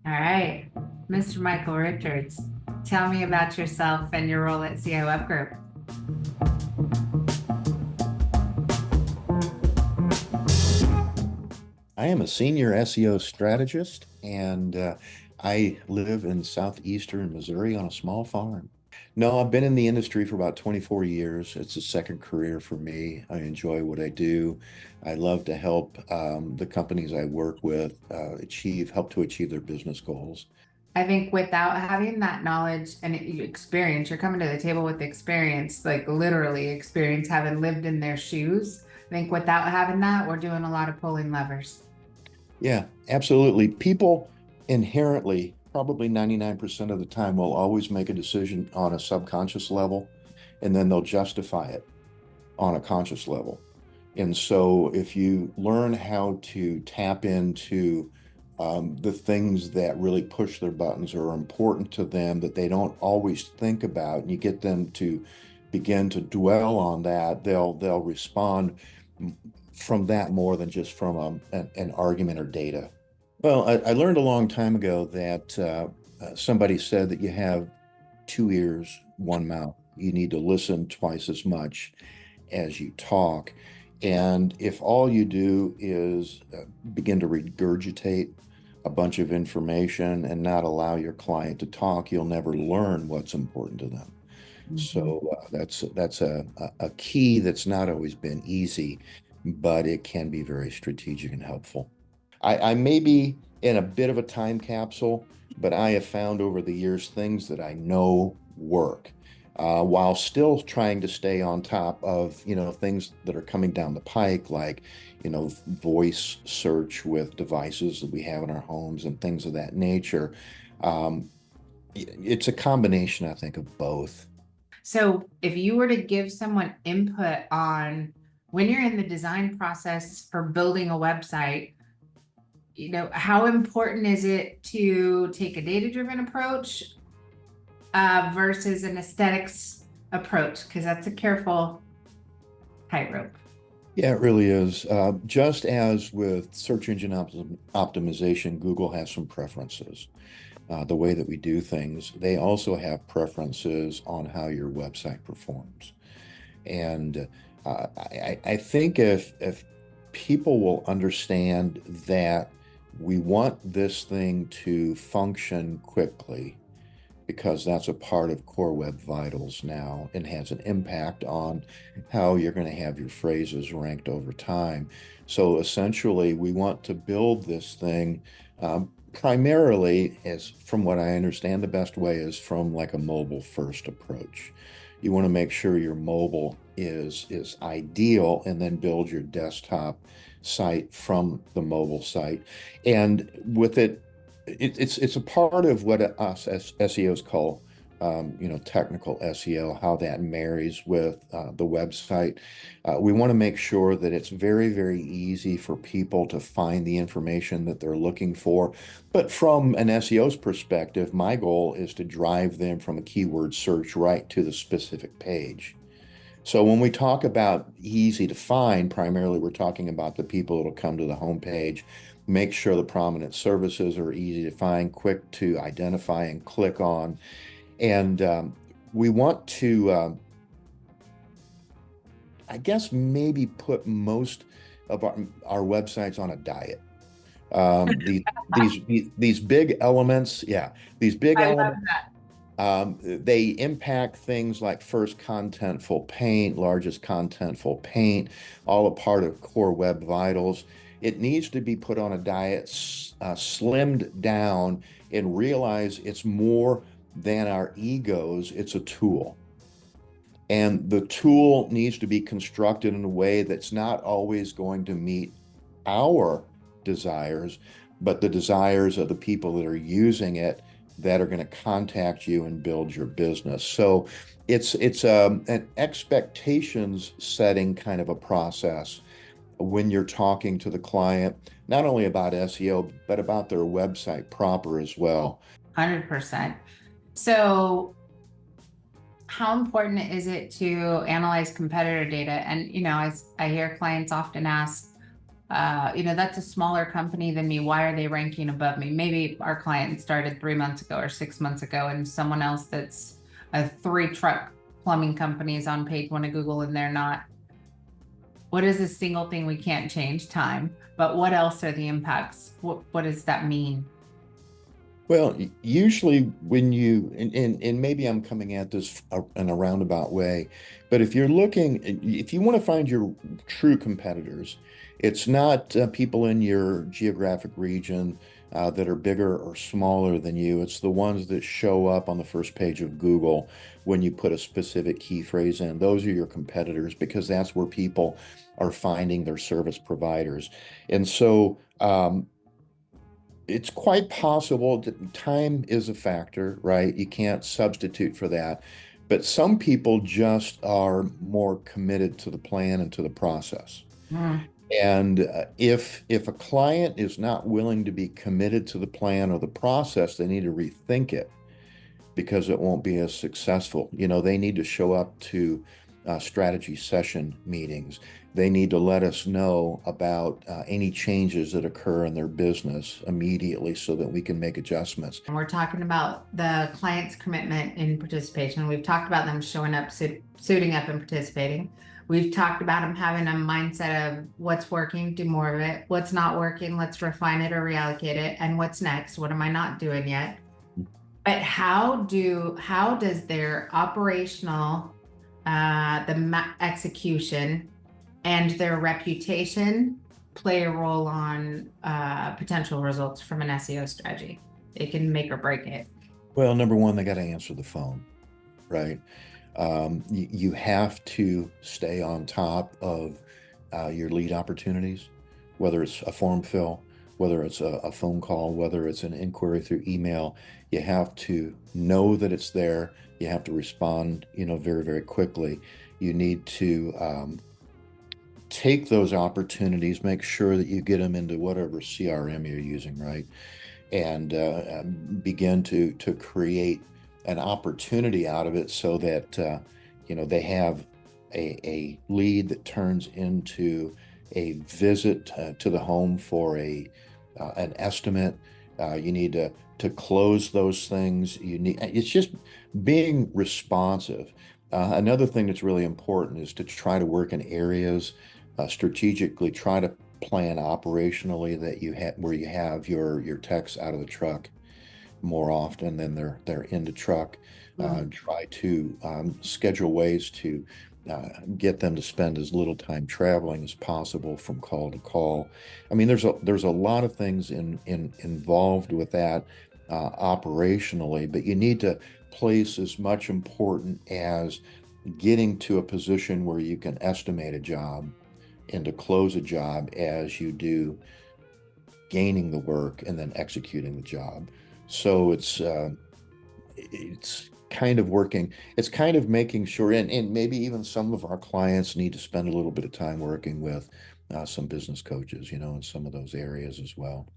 All right, Mr. Michael Richards, tell me about yourself and your role at CI Web Group. I am a senior SEO strategist and I live in southeastern Missouri on a small farm. No, I've been in the industry for about 24 years. It's a second career for me. I enjoy what I do. I love to help the companies I work with help to achieve their business goals. I think without having that knowledge and experience, you're coming to the table with experience, like literally experience, having lived in their shoes. I think without having that, we're doing a lot of pulling levers. Yeah, absolutely. People inherently, probably 99% of the time, will always make a decision on a subconscious level, and then they'll justify it on a conscious level. And so if you learn how to tap into the things that really push their buttons or are important to them that they don't always think about, and you get them to begin to dwell on that, they'll respond from that more than just from an argument or data. Well, I learned a long time ago that somebody said that you have two ears, one mouth. You need to listen twice as much as you talk. And if all you do is begin to regurgitate a bunch of information and not allow your client to talk, you'll never learn what's important to them. Mhm. So that's a key that's not always been easy, but it can be very strategic and helpful. I may be in a bit of a time capsule, but I have found over the years things that I know work, while still trying to stay on top of, things that are coming down the pike, like, voice search with devices that we have in our homes and things of that nature. Um, it's a combination, I think, of both. So, if you were to give someone input on when you're in the design process for building a website, how important is it to take a data-driven approach versus an aesthetics approach? Because that's a careful tightrope. Yeah, it really is. Just as with search engine optimization, Google has some preferences. The way that we do things, they also have preferences on how your website performs. And I think if people will understand that we want this thing to function quickly, because that's a part of Core Web Vitals now and has an impact on how you're going to have your phrases ranked over time. So essentially, we want to build this thing primarily, as from what I understand, the best way is from like a mobile first approach. You want to make sure your mobile is ideal and then build your desktop site from the mobile site. And with it's a part of what us as SEOs call, technical SEO, how that marries with the website. We want to make sure that it's very, very easy for people to find the information that they're looking for. But from an SEO's perspective, my goal is to drive them from a keyword search right to the specific page. So when we talk about easy to find, primarily we're talking about the people that'll come to the homepage, make sure the prominent services are easy to find, quick to identify and click on. And we want to, I guess, maybe put most of our websites on a diet. These big elements, yeah, these big I love elements. that. They impact things like first contentful paint, largest contentful paint, all a part of Core Web Vitals. It needs to be put on a diet, slimmed down, and realize it's more than our egos. It's a tool. And the tool needs to be constructed in a way that's not always going to meet our desires, but the desires of the people that are using it, that are going to contact you and build your business. So it's an expectations setting kind of a process when you're talking to the client, not only about SEO, but about their website proper as well. 100%. So, how important is it to analyze competitor data? And, I hear clients often ask, That's a smaller company than me. Why are they ranking above me? Maybe our client started 3 months ago or 6 months ago, and someone else that's a 3 truck plumbing company is on page 1 of Google and they're not. What is a single thing we can't change? Time. But what else are the impacts? What does that mean? Well, usually when you, and maybe I'm coming at this in a roundabout way, but if you're looking, if you want to find your true competitors, it's not people in your geographic region that are bigger or smaller than you. It's the ones that show up on the first page of Google when you put a specific key phrase in. Those are your competitors because that's where people are finding their service providers. And so, it's quite possible that time is a factor, right? You can't substitute for that. But some people just are more committed to the plan and to the process. Hmm. And if a client is not willing to be committed to the plan or the process, they need to rethink it because it won't be as successful. They need to show up to strategy session meetings. They need to let us know about any changes that occur in their business immediately so that we can make adjustments. And we're talking about the client's commitment in participation. We've talked about them showing up, suiting up and participating. We've talked about them having a mindset of what's working, do more of it. What's not working, let's refine it or reallocate it. And what's next? What am I not doing yet? But how does their operational, execution and their reputation play a role on potential results from an SEO strategy? It can make or break it. Well, number one, they got to answer the phone, right? You have to stay on top of your lead opportunities, whether it's a form fill, whether it's a phone call, whether it's an inquiry through email. You have to know that it's there. You have to respond, very, very quickly. You need to take those opportunities, make sure that you get them into whatever CRM you're using, right? And begin to create an opportunity out of it so that they have a lead that turns into a visit to the home for an estimate. You need to close those things. It's just being responsive. Another thing that's really important is to try to work in areas strategically, try to plan operationally that you have where you have your techs out of the truck more often than they're in the truck. Mm. Try to schedule ways to get them to spend as little time traveling as possible from call to call. I mean, there's a lot of things involved with that operationally, but you need to place as much important as getting to a position where you can estimate a job and to close a job as you do gaining the work and then executing the job. So it's kind of working. It's kind of making sure, and maybe even some of our clients need to spend a little bit of time working with some business coaches, in some of those areas as well.